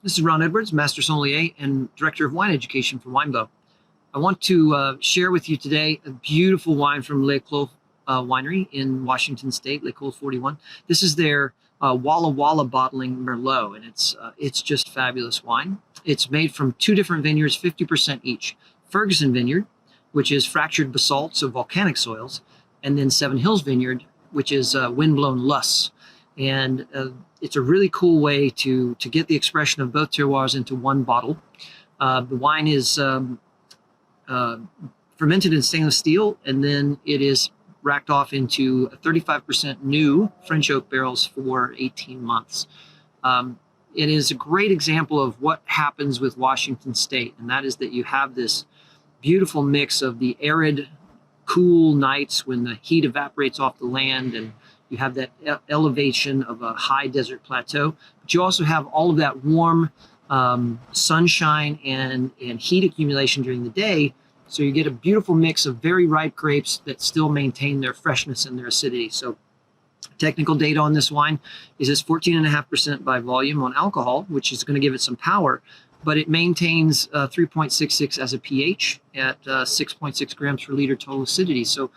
This is Ron Edwards, Master Sommelier and Director of Wine Education for Winebow. I want to share with you today a beautiful wine from Les Clos Winery in Washington State, Les Clos 41. This is their Walla bottling Merlot, and it's just fabulous wine. It's made from two different vineyards, 50% each. Ferguson Vineyard, which is fractured basalt, so volcanic soils, and then Seven Hills Vineyard, which is windblown loess. And it's a really cool way to get the expression of both terroirs into one bottle. The wine is fermented in stainless steel, and then it is racked off into 35% new French oak barrels for 18 months. It is a great example of what happens with Washington State, and that is that you have this beautiful mix of the arid, cool nights when the heat evaporates off the land, and you have that elevation of a high desert plateau, but you also have all of that warm sunshine and heat accumulation during the day. So you get a beautiful mix of very ripe grapes that still maintain their freshness and their acidity. So technical data on this wine is it's 14.5% by volume on alcohol, which is going to give it some power, but it maintains 3.66 as a pH at 6.6 grams per liter total acidity. So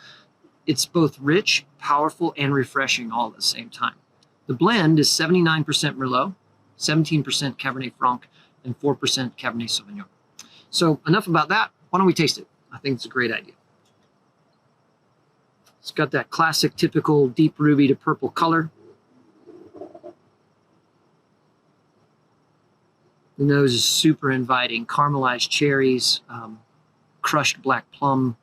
it's both rich, powerful, and refreshing all at the same time. The blend is 79% Merlot, 17% Cabernet Franc, and 4% Cabernet Sauvignon. So enough about that. Why don't we taste it? I think it's a great idea. It's got that classic, typical deep ruby to purple color. The nose is super inviting. Caramelized cherries, crushed black plum,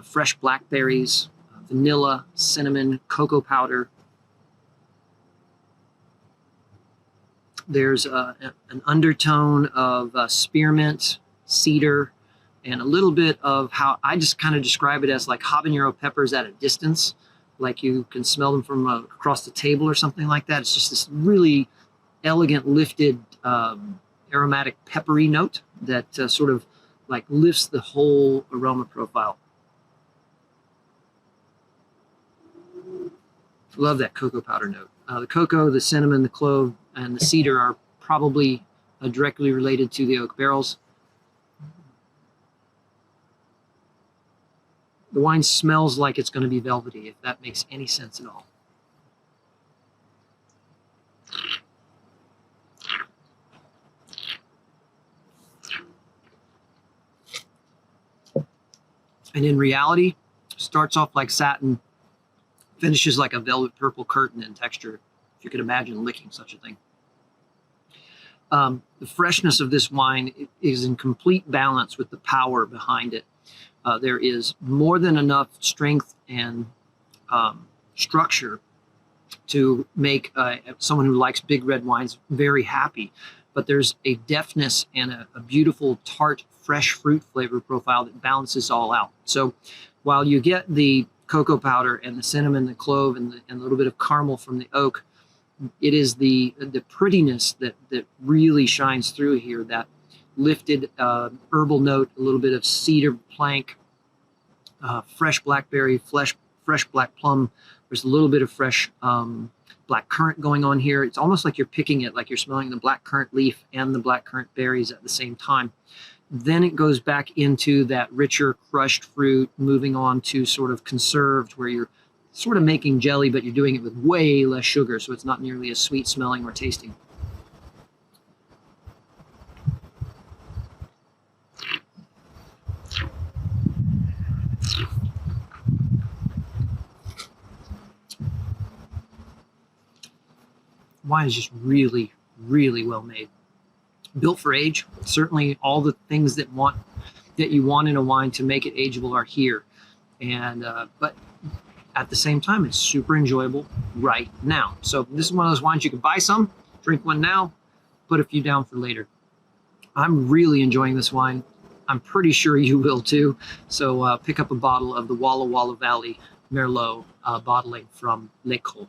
fresh blackberries, vanilla, cinnamon, cocoa powder. There's an undertone of spearmint, cedar, and a little bit of how I just kind of describe it as like habanero peppers at a distance, like you can smell them from across the table or something like that. It's just this really elegant, lifted, aromatic peppery note that sort of like lifts the whole aroma profile. Love that cocoa powder note. The cocoa, the cinnamon, the clove, and the cedar are probably directly related to the oak barrels. The wine smells like it's going to be velvety, if that makes any sense at all. And in reality, starts off like satin, finishes like a velvet purple curtain in texture, if you could imagine licking such a thing. The freshness of this wine is in complete balance with the power behind it. There is more than enough strength and structure to make someone who likes big red wines very happy. But there's a deftness and a beautiful tart, fresh fruit flavor profile that balances all out. So while you get the cocoa powder and the cinnamon, the clove, and a little bit of caramel from the oak, it is the prettiness that really shines through here, that lifted herbal note, a little bit of cedar plank, fresh blackberry, fresh black plum. There's a little bit of fresh black currant going on here. It's almost like you're picking it, like you're smelling the black currant leaf and the black currant berries at the same time. Then it goes back into that richer crushed fruit, moving on to sort of conserved, where you're sort of making jelly, but you're doing it with way less sugar, so it's not nearly as sweet smelling or tasting. Wine is just really, really well made. Built for age. Certainly all the things that you want in a wine to make it ageable are here. And but at the same time, it's super enjoyable right now. So this is one of those wines you can buy some, drink one now, put a few down for later. I'm really enjoying this wine. I'm pretty sure you will too. So pick up a bottle of the Walla Valley Merlot bottling from Les Clos.